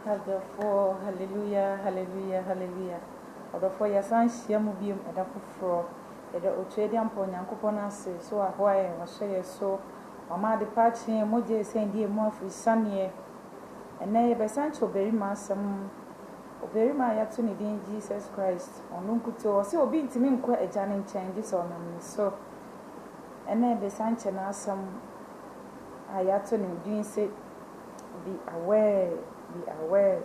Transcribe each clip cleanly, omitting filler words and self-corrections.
Therefore, hallelujah, hallelujah, hallelujah. Therefore, yes, I see a movie at a fro. The Australian Ponyancoponase, so a Hawaii was say so. Mamma departing, Moje saying, dear Morphy, Sunny, and nay, by Sancho Berima, some Berima Yatuni, Jesus Christ, on Lunkuto, so being to me quite a janning changes on me. So, and then the Sancho now some Ayatoni doing say, be aware. Be aware.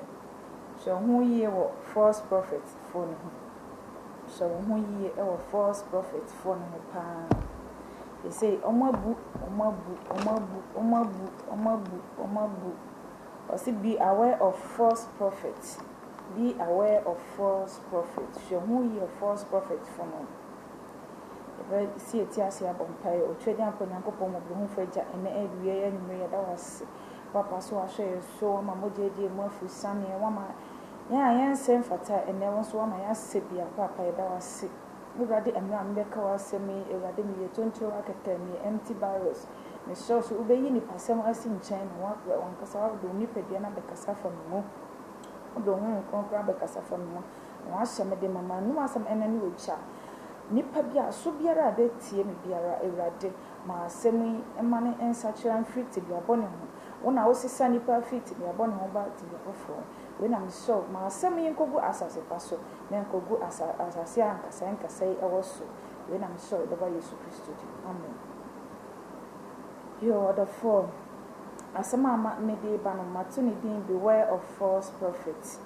So who ye were false prophets for him. So who ye were false prophets for him. They say, Omabu. Or say, be aware of false prophets. Be aware of false prophets. So who ye a false prophets for him. See a tiasia bumpire or trading upon Uncle Pomo, whom Fredja and the egg we are in Maria. That was Papa, so I share so my moje dear Murphy, Sunny, and one. Yeah, I am sent for that, and there was one I asked Sibia, Papa, that was sick. We got it, and I'm back. I send me a radimia 20 rocket, me empty barrels. Miss Sauce will be in the Passam as in China, one Casa do Nipediana, the Casa from the moon. Don't conquer the Casa from the moon. Once some of them, mamma, no, some enemy with chat. Nipabia, Subiara, de Tiemi Biara, a rade, my semi, and money and such and free to be a bonnet. When I was a sunny perfect to be a bonnet about to be a when I'm so, my semi and go as a passo, then go as I say, and say, I was so. When I'm sorry, the Bible is Christ. Amen. You are the four. As a mamma may be ban maternity, beware of false prophets.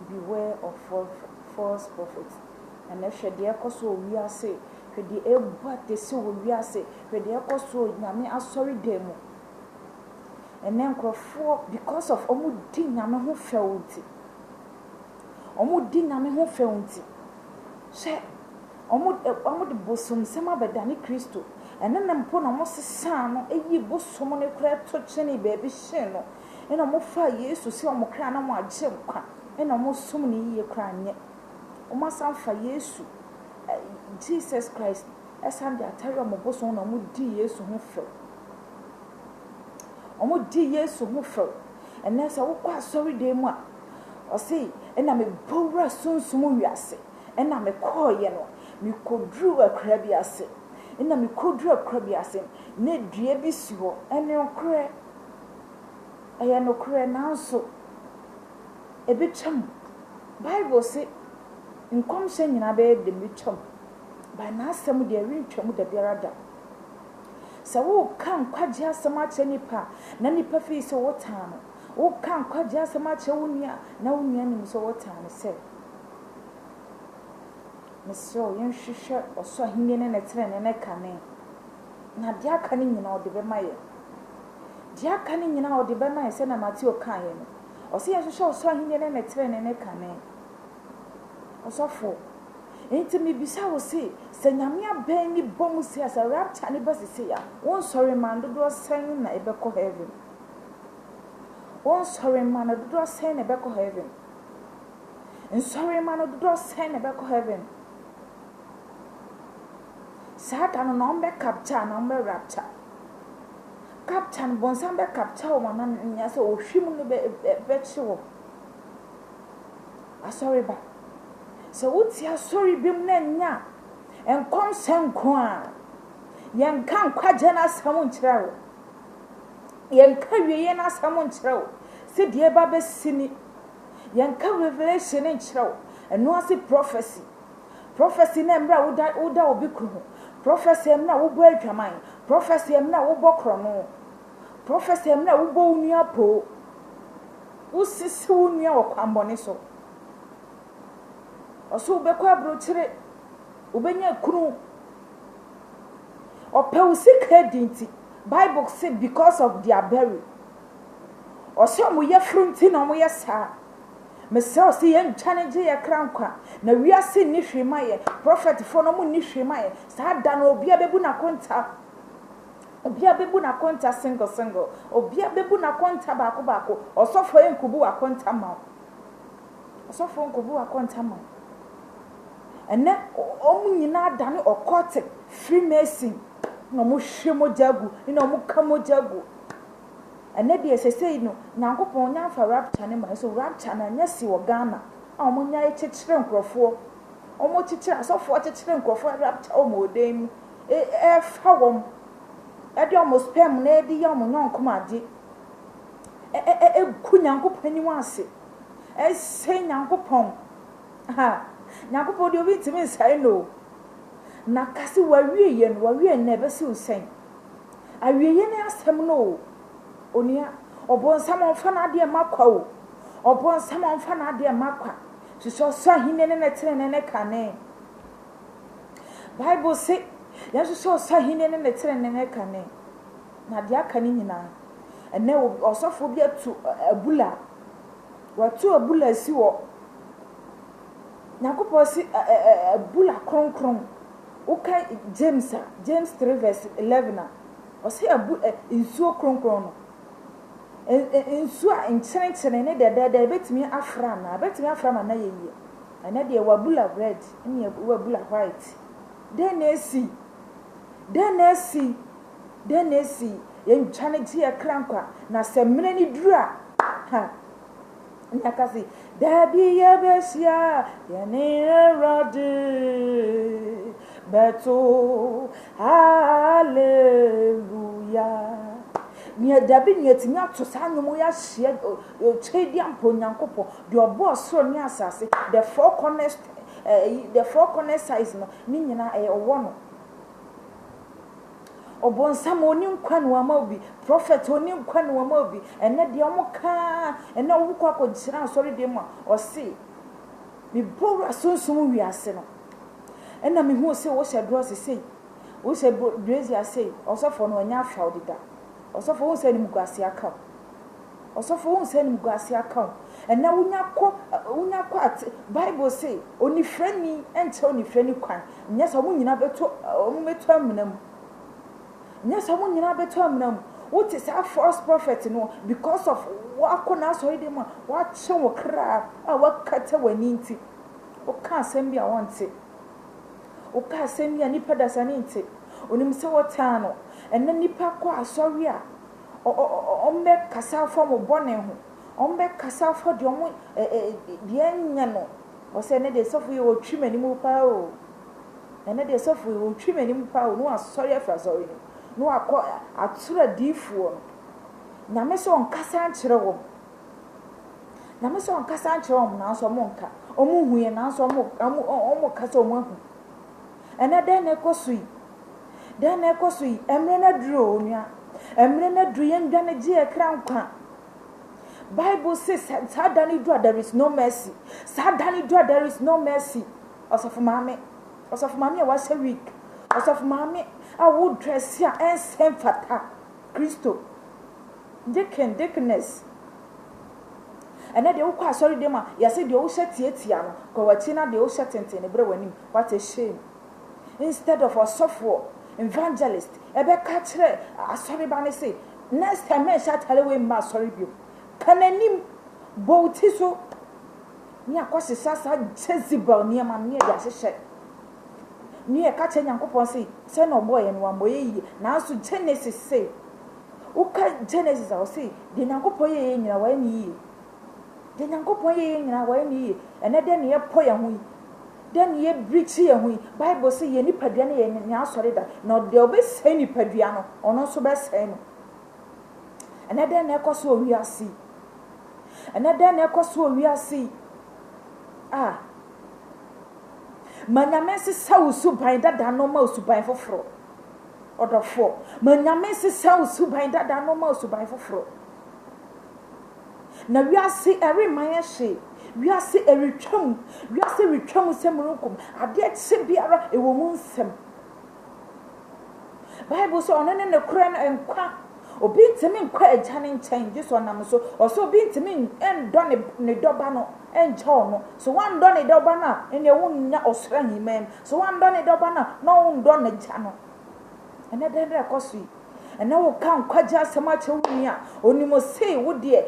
Beware of false prophets. And if the echo so we are say, for the air but the so we are say, for the echo so, Yami are sorry demo. And then for because of Omudin Yama who felt it. Omudin Yama who felt it. Say, Omud bosom, some of Danny Christo, and then I'm put almost a son, a ye bosom on a crab touch any baby shell, and I'm more years to see on Mocrana, my gem, and almost so many year crying yet. Omasan fa Yesu Jesus Christ esande atare omoboso na omudi Yesu ho fe omudi Yesu ho fe enesa wo kwa sorry dey mu a o sei ena me bowra sunsumu wiase ena me koye no me kodru akra bi ase ena me kodru akra bi ase na dua bi si ho ene okre aya no kre na so ebetwam Bible say in come saying in a bed the mutum by Nasam de Rinchum de Birada. So, can't quite just so much any pa, Nanny Puffy so what time. Oh, can't quite just so much onia, no name so what time, said. Miss So, young shisha or saw him in a train and a canning. Now, dear canning in all the Bemaya. Dear canning in all the Bemaya, send a Matthew Cayen. Or see, I saw him in a train and a canning. Osofo enti me bisa wo se sanyamia ben ni bom se as a rapture ni basi se ya won sorry man do sen na ebeko heaven won sorry man do sen na ebeko heaven en sorry man do sen na ebeko heaven Satan no be capture no be rapture capture bon san be capture o mama nya se o hwim no be chiwo asori ba so what's your sorry bim nanya and come send kwa yan kan kwaje na samun kirawo yan kawiye na samun kirawo se die ba be sini yan ka revelation en kirawo and no say prophecy na mra woda obi kru prophecy mra wo bo atwaman prophecy mra wo bo krono prophecy mra wo bo unua po wo sisi unua okwambone so Oso bekwa brochire ubenya kunu opewusika dinti Bible say because of their burial oso mo ye frunti na mo ye sa mesel say ye challenge ye krankwa na wiase ni hwemaye prophet fo no mo ni hwemaye sa da na obia bebu na konta single obia bebu na konta baako osofo ye nkubu akonta ma osofo nkubu akonta ma and then nyina dane occultic Freemason no mo hwemo jagu ina mo kamo jagu ene de sesei no nyankopon nya fa rapture ne ma so rapture na nya si wo Ghana a omo nya ekyekire nkrofo omo kyekire asofo kyekire nkrofo rapture omo odem fa wom ade omo spam na edi ya omo nyonkom ade ku nyankopon ni wase sei nyankopon ha nyankopon de obi ntimi nsai no na kasi wawie ye no wawie na be si usen awie ye na asem no onia obonsam onfa na ade makwa o obonsam onfa na ade makwa so hine ne netere ne kane Bible say yesu so hine ne netere ne kane na de aka ni nyina ene osofo bi atu abula watu abula si wo nyakopo si abula kronkron uka James 3 verse 11 o si insuo kronkron no insuo enkyerɛnkyerɛn ne dɛdɛdɛ betimi afra na yeye ana de wabula red ne wabula white den na esi yentwane gye krankwa na semene ni dura ha nyakasi dabi yebesia yene rade beto hallelujah ni dabi ni etinya to sanwo ya hye chedi ampo nyankopo de obo soro ni asase the four corners size no ni nyina owo no obonsam oni nkwanu ama obi prophet oni nkwanu ama obi ene de omuka ene owukọ akọgyira asori de ma osi mi bora sunsun wiase no ena mi hu se wo hyedo sesei wo hye brazier asei osofo no anya afa odida osofo wo se ni mugase aka osofo wo se ni mugase aka ena wunya kọ at Bible say oni frani ente oni frani kwan nya so mo nyina beto mo meto amnam nya so mo nyina beto amnam what is our false prophet no because of wakona so ide ma wa che wo kra a wakata wani nti o ka asem bia wonte o ka asem bia nipa dasane nti onim se wota no enne nipa kwa asori a ombe kasa fo mo bone ho ombe kasa fo de omo de anya no o se ne de sofu yo twimani mu pa o ene de sofu yo twimani mu pa o no asori afra sori no akọ atura difuo na me so nkasa nkyere wo na me so nkasa nkyere wo na so mo nka omo huye na so omo kasa omo hu ene de na ekosui emre na duro onua emre na duro ye ndwane gye ekra nkwa Bible says sadani do there is no mercy sadani do there is no mercy osofu mame e wa se week osofu mame a would dress here and same fata Christo deaconess and then they will quite sorry them yes the old shet yetiano go watina the old shet and bre wanim what a shame instead of a software evangelist ebe katre sorry bani say next time me sha tell we ma sorry bio kananim boutiso ni akwase sasa Jezebel ni ma ni ya hye ni e ka che nyankopon sei se no boy no amoye yi na so Genesis say uka Genesis o sei de nyankopon ye nyina wa ni yi de nyankopon ye nyina wa ni yi ene de ne ye po ye hu de ne ye breach ye hu Bible say ye ni padua ne ye nya asore da no de obesai ni padua no ono so besai no ene de ne ekoso owiase ene de ne ekoso owiase manyamesi sausu ban dada no ma usuban foforo odofo manyamesi sausu ban dada no ma usuban foforo na wiase eri manyehye wiase eritwam semrukum ade eche biara ewo mu nsem Bible so onene ne kura na enkwa obi ntimi nkwa agya ne nkyɛn gye so nam so ɔso obi ntimi endɔ ne dɔba no enkyɛ no so wan dɔ ne dɔba na ene wonya ɔsra himam so wan dɔ ne dɔba na won dɔ ne gya no ene den re kɔso yi ene wo kan kwagya asɛm akyɛ wo ni a onimo sei wo de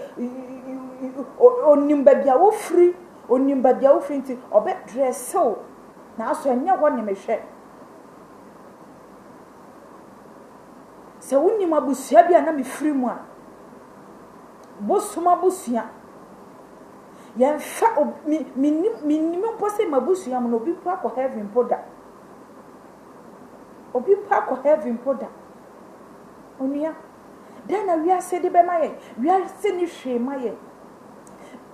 onim babia wo firi nti ɔbɛ dressel na aso enye hɔ ne mehwɛ se woni mabusua bia na me firi mu a bosoma busua yen fa minim pose mabusua mo no bi pa ko heaven poda obi pa ko heaven poda onia den na wiase de be maye wiase ni hwe maye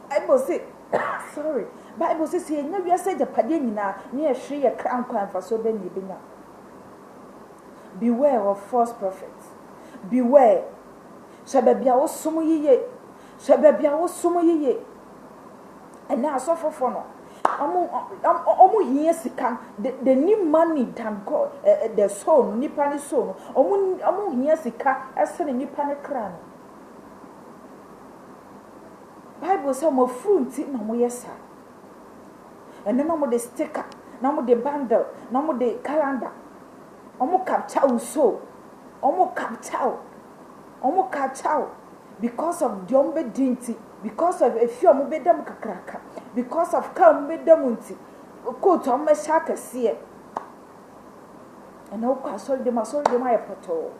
Bible say sorry Bible say se nya wiase de pade nyina ne hwe ye kran kwan fa so be ni benya. Beware of false prophets. Beware. Shababia wo sumu yiye. Shababia wo sumu yiye. And now so for no. Omu hiye sika. The new money than God. The soul. Nipa ni soul. Omu hiye sika. Ese nipa ni kran. Bible say mo fruit na mo yesa. And then mo de sticker. Na mo de bundle. Na mo de calendar. Omo capture so. Omo capture because of diombe dinti, because of a few bedam kakraka, because of come bedamunti, coat on my shaka see. And no castle de masol de my poto.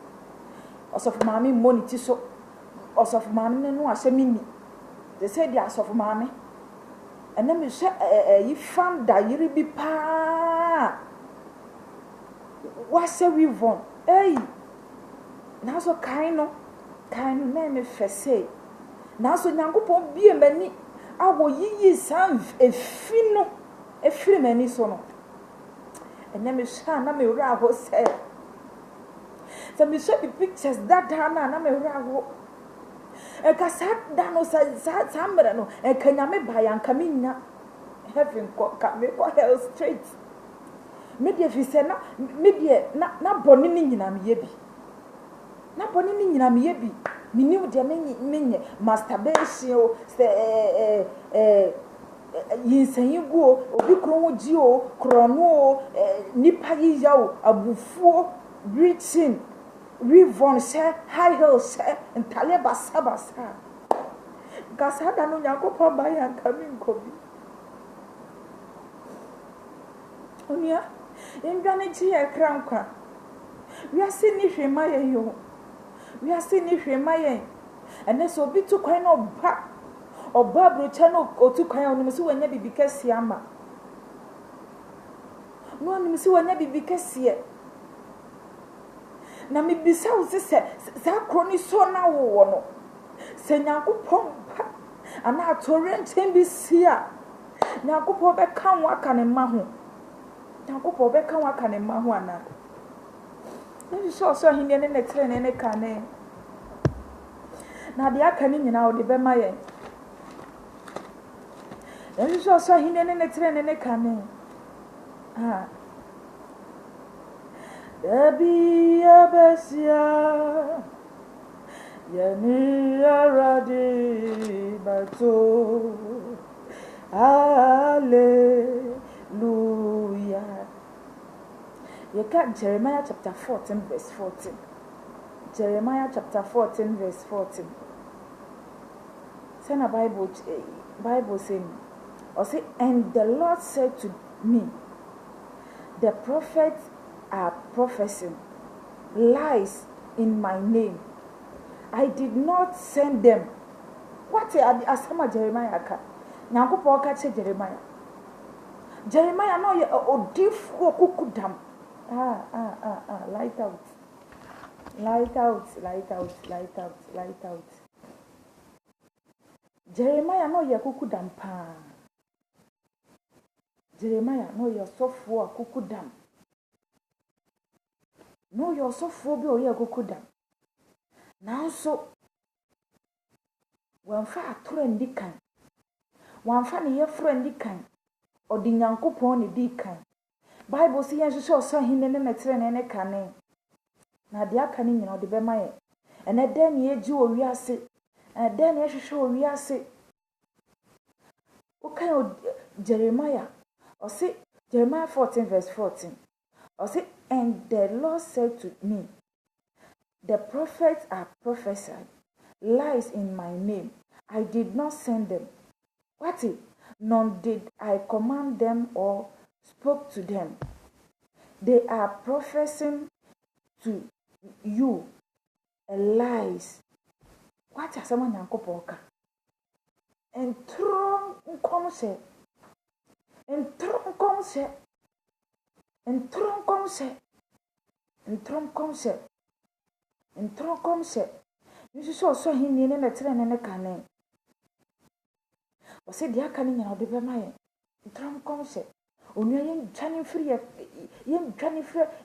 Os of mammy money so, os of mammy no as a mini. They said yes of mammy. And then we said, you found that you be pa. What's a revon? Hey, now so kind name me fese. Now so Nyankopon be mani. Awo yiyi san efino efiri mani so no. And then me sha na me wura ho say. So me show the pictures that na me wura ho. E ka sa da no sa mera no. E ka nyame ba yanka me nya heaven ko ka me ko hell straight. Media fi se na media na boni ni nyina me yebi. Na boni ni nyina me yebi. Minimu de menye masturbation se yinsanyi guo obi kro ji o krono nipa yiya o abufuo breaching revon se high heel se ntale basabasa gasa da no Yakobon ba yanka mi nkobi onia ndwane ji e krankwa we are seeing ni hwema ye yo we are seeing ni hwema ye ene so bi tu kwan no ba oba brocha no otu kwan onu so wanya bibi kase ama no anu si wanya bibi kase na me bisa wo se sa kroni so na wo no se Yakobon ba ana atorenten bi sia Yakobon be kan wa kan ma ho Yakobon be kan wa kan ma ho ana ni so hinde ne trene ne kane na de aka ni nyina wo de be ma ye ni so hinde ne trene ne kane Debi abesia Yeni aradi bato Hallelujah. You got Jeremiah chapter 14 verse 14. Jeremiah chapter 14 verse 14. Send a Bible saying, or say, and the Lord said to me, the prophets are prophesying lies in my name. I did not send them. What are the asama Jeremiah ka? Yakobon ka che Jeremiah. Jeremiah no ye odifo kukudam. Light out. Light out, light out, light out, light out. Jeremiah no ye kukudam pa. Jeremiah no ye sofo kukudam. No ye sofo bi o ye kukudam. Now so when fa atrendi kan. Wan fa ne ye frendi kan. Odi Nyankopon ne di kan. Bible say yen hwehwe oso hine ne metrene ne kane. Na de aka ne nyina odi be maye. Ene den ne eji owi ase. Ene den ne hwehwe owi ase. Okay, Jeremiah. Or say Jeremiah 14 verse 14. Or say, and the Lord said to me, the prophets are prophesying lies in my name. I did not send them. What it? None did I command them or spoke to them. They are prophesying to you lies. What are someone Yankopoka? And throne conse. And throne conse. And throne conse. And throne conse. And throne conse. You saw him in a train and a cannon. Or said the canning of the Bemayan. Throne conse. Only young free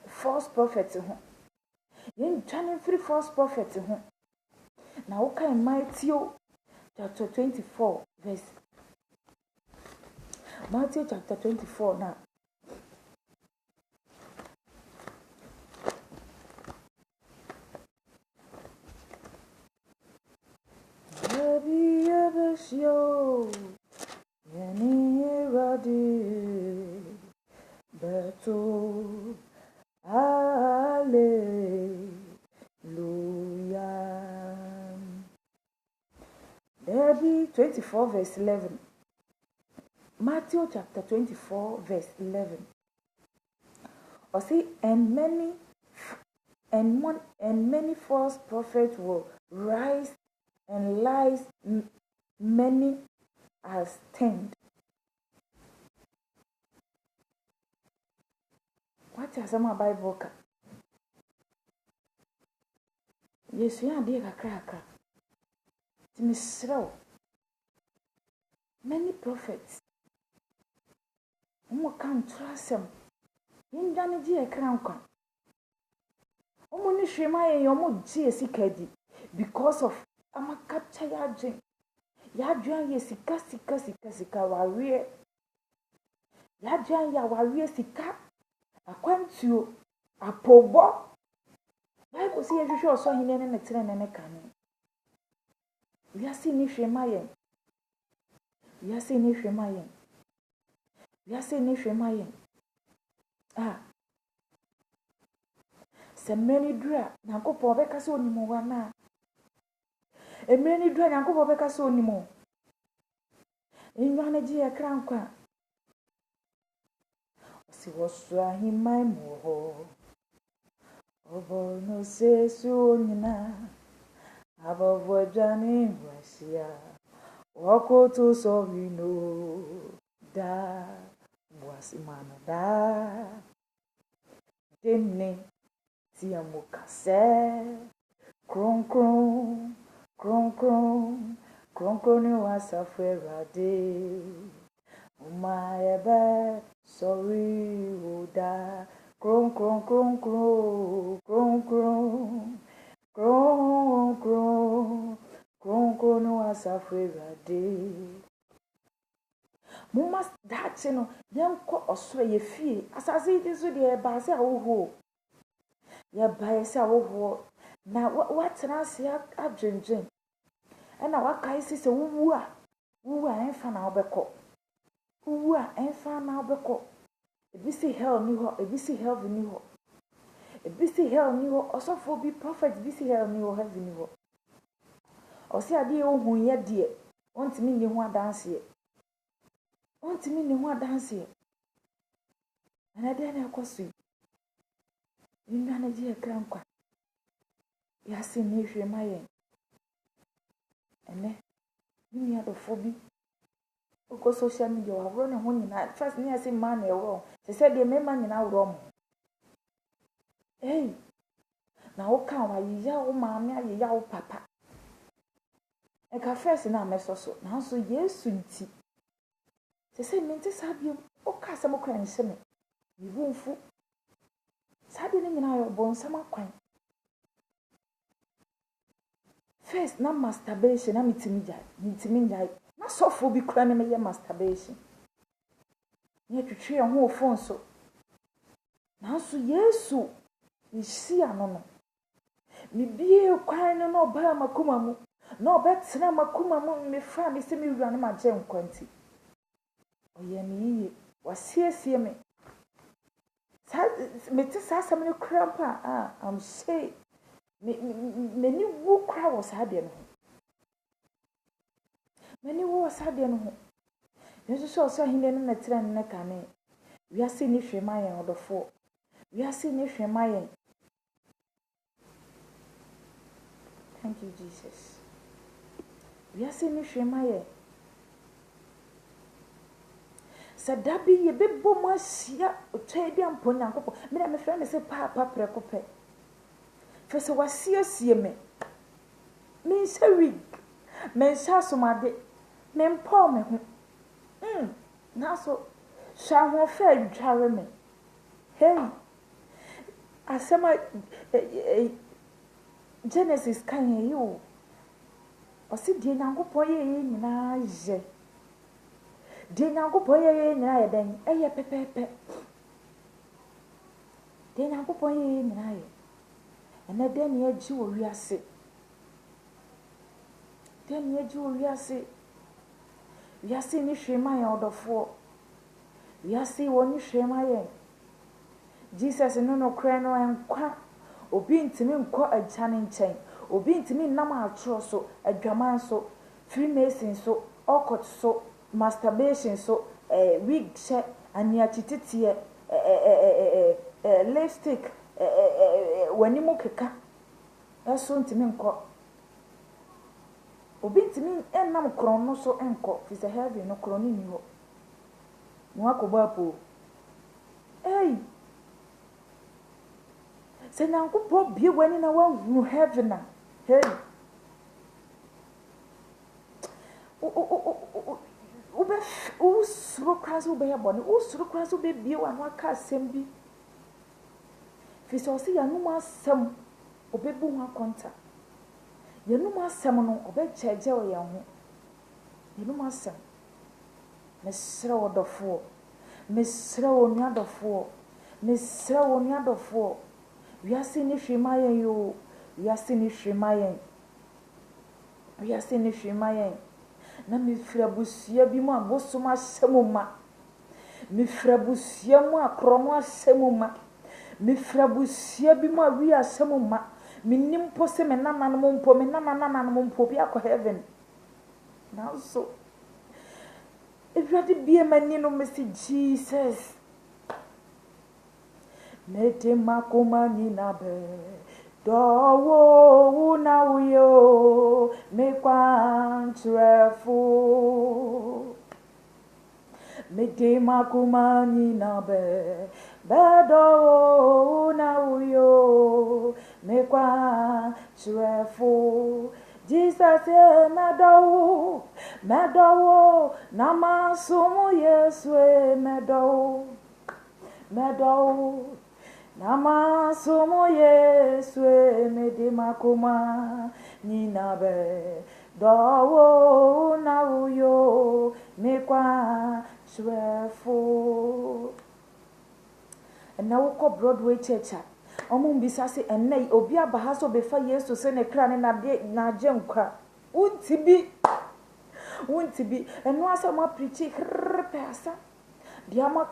false prophets. Young Johnny free false prophets. Now, okay, Matthew chapter 24, verse. Matthew chapter 24 now. Baby, yo, any ready, beto, hallelujah. There be 24 verse 11. Matthew chapter 24 verse 11. Or see, and many false prophets will rise and lies many as stand. What is some Bible? Yes, you are dear cracker. Timmy many prophets. Can't trust them. In Danny a crown. Omoni shema ye yomo GSC kedi because of ama capture yadwen. Yadwen ye sika wawie. Yadwen ya wawie sika akwantuo apobo. Bible say you should so hine ne tere ne kan. We are seeing ni shema ye. We are seeing ni shema ye. We are seeing ni shema ye. Ah. Semeni dra Nyankopon beka se onimo wana. Emeni dra Nyankopon beka se onimo. Enwane ji ekra nkwa. Si woso ahimai mo ho. Obo no se su onyina. Abavo jani wasia. Wako to so we know. Da wasimana da. Denne Tiamu kase, kron ni wasafera de. Umayebe, sorry uda, kron ni wasafera de. Must that no, yanko oswe ye fie, asase dizu de base awo. Ya bae wo na what trans ya adwenjen e na wakai se wuwu a enfa na obekọ wuwu a enfa na obekọ ebisi hell ni ho ebisi heaven ni ho ebisi hell ni ho osofo bi prophet ebisi hell ni ho heaven ni ho osi ade ohun ye de ontimi ni ho adanse ana de na ekosu Ningana ji ekra nkwa. Ya se ni hwe mayen. Ene. Ni adofo bi. Oko social media wa wro ne ho nyina. First ni ase man e wro. Se se de me man nyina wro mo. Na wo kan wa yiya wo maame ayiya wo papa. E ka first na mesoso. Na so Yesu nti. Se se mente sabio. O ka se mo kran nse me. Yibunfu. Sadi ni nyina yo bon sama kwan. First na masturbation na mitimi njai. Na sofo bi kura ne me masturbation. Ni twetwe ho phone so. Na so Yesu isi anono. Mi bie kwan no no ba makoma mu. No betra makoma mu me fra me se me wura ne ma je nkwanti. Oye mi yiye wasiesie me. Meti sasa me krampa I'm say many wo kra was ade no many wo was ade no yesu so hinde no metre ne kane we are seeing if mayen odofo we are seeing if mayen. Thank you, Jesus. wiase ni hwema ye sadabi ye bebo mo asia otwedi ampo nyankopɔ me na me frɛ ne se papa prekope fese wasiesie me nsa wig me nsa somade me mpo me ho na so sha ho fa dware me hey asema Genesis kan ye o osi die nyankopɔ ye nyina je die nyankopɔ ye nyina ye den eye pepepe die nyankopɔ ye nyina ye ene den ye ji wo wiase den ye ji wo wiase wiase ni hwema ye odofo wiase wo ni hwema ye Jesus no kra no enkwa obi ntimi nkɔ agyane nkyɛn obi ntimi nam atoro so adwaman so freemason so occult so masturbation so wig hye ania tititie lipstick wani mu keka eso ntimi nkɔ obi ntimi enam kron no so enkɔ fi se heaven no kron ni ho mo akɔbɔ apo se nyankopɔ bie wani na wan heaven na hey o suro kraso be yabone o suro kraso be bie wan aka asem bi fi so se yanum asem obebu ho akonta yanum asem no obecheje o yan ho yanum asem mesre wodofo mesre onuadofo mesre onuadofo wiase ni hwema yen yo wiase ni hwema yen wiase ni hwema yen na me frabusia bi mu abosom asemuma me frabusia mu akrono asemuma me frabusia bi mu awi asemuma minim pose me nanan mo mpo me nanan mo mpo bi akọ heaven now so everybody be mani no me see Jesus mete makoma ni nabe dowo na uyo me kwantrefo mete makoma ni nabe bedo na uyo me kwantrefo Jesus medo namasumu Yesu medo namasumu Yesu mede makoma ninabe dowo na uyo mekwa swefo na woko Broadway church omum bisase enai obi abahaso befa Yesu se ne kra ne na agenkwa untibi eno asa ma preach pesa dia ma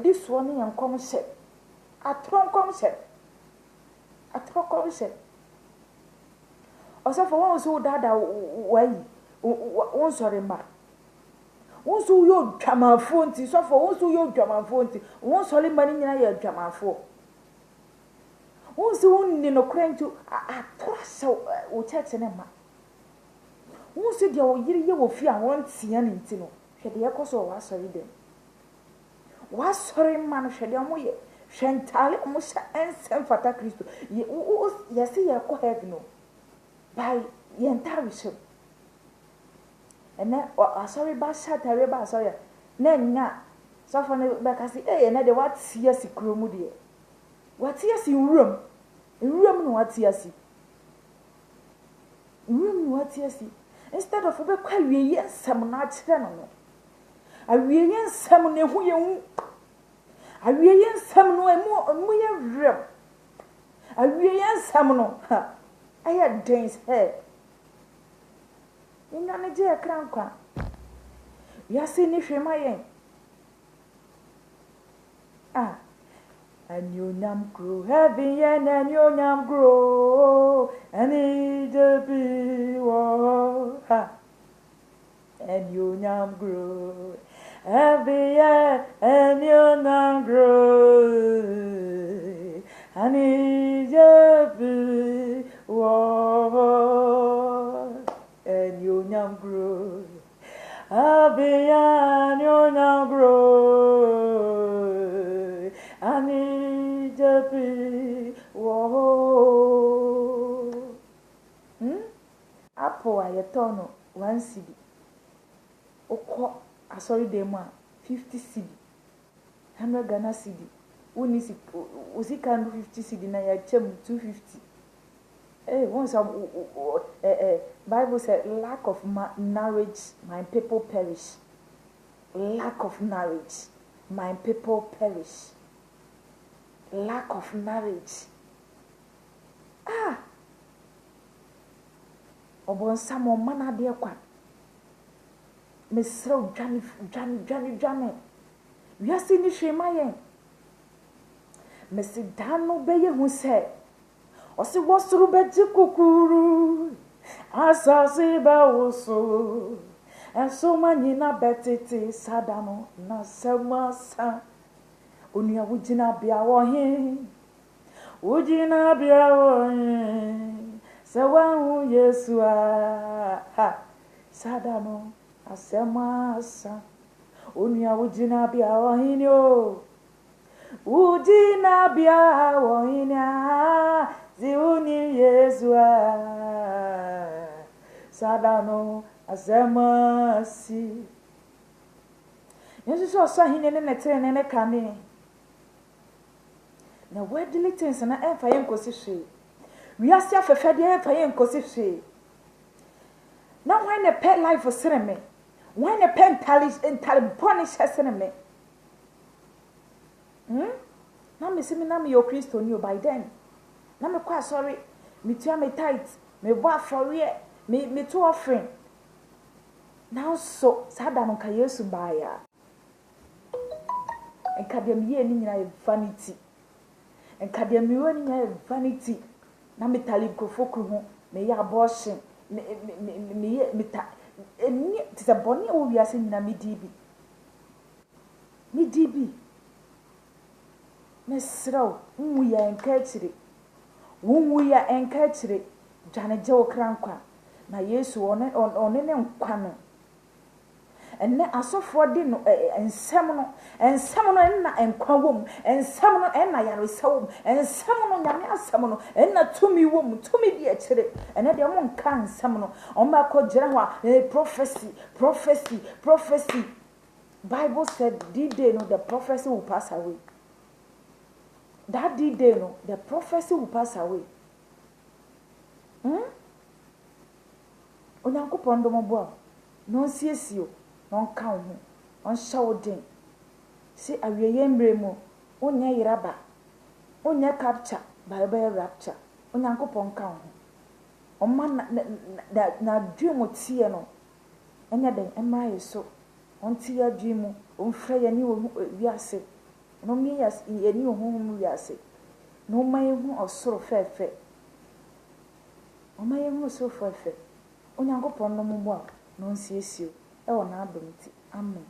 this one yankom she atronkom she osa for won so dada wai won sorry ma won so yo dwamafo nti so for won so yo dwamafo nti won sorry ma ni nyina ya dwamafo won so won ni no krantu atrasa wo church ne ma won so dia wo yiri ye wo fi a won tia ne nti no hwede ye koso wa sorry dem wa sorry ma no hwede mo ye hwentale mo sha ensem fata Kristo ye se ye ko heaven no by ye ntariship ene sorry ba sha tare ba sorry na nya so for ne be kasi na de what tia si kromu de what tia si nrum no what tia si nrum what tia si instead of be kwa wiye nsem na kire no awiye nsem ne hu ye hu awiye nsem no mu ye rem awiye nsem no aya dance he nya ne je krankwa ya se ni hwema yen and you nyam grow heaven yen and you nyam grow and it be wo and you nyam grow heaven yen and you nyam grow and it be wo and you nyam abiyanyo nyagro ani jabi wo apple ayetono 1 cedi okọ asori dem a 50 cedi 100 Ghana cedi woni si osika 50 cedi na ya chem 250. Once Bible said, lack of marriage, my people perish. Lack of marriage, my people perish. Lack of marriage. Obon samo mana de kwa. Mesrew dwane. Wiase ni hwema yen. Mesidano beye hu se. Osi wosuru beji kukuru. Asasi ba woso. Enso manyina betete sadano na semasa. Onia wujina bia wo he. Wujina bia wo he. Sewa Yesu ha. Sadano asemasa. Onia wujina bia wo he ni o. Wujina bia wo he ni Ziuni Yesu Sadano Azemasi Yesu so hine ne netere ne kane na wedly things na emfa yen kosi hwe wiase afefede emfa yen kosi hwe na why ne pet life for sereme why ne pen tali punish sereme na me simi na me yo Kristo ni by then na me kwa sorry me tua me tight me bo afore me to offering now so sada no ka Yesu baaya enkadem ye ni nyina vanity enkadem ye ni nyina vanity na me talib ko foku ho me ya abortion me ta eni tse boni o wiase nyina me dibi me sraw nwu ya enkachiri wunwu ya enkachire jane je okrankwa na Yesu one ne nkwa no enne asofo de no ensem no enna enkwa wom ensem no enna yaresa wom ensem no nyame asem no enna tumi wom tumi di akire enne de mo nka ensem no omba ko jira ho prophecy Bible said the day no the prophecy will pass away. That day, no, the prophecy will pass away. Onyankopon do mobo no siesio no nka ho on shawden si awieye mbremu onya yiraba onya capture by rapture onyankopon ka ho omma na dwimo tie no enya den emra yeso on tie dwimo on fra ya ni wiase no mi yas yeni ohun wiase no mayehu osoro fefe o mayehu osoro fefe onyankopon no mo a no nsiesio e wona adomti amen.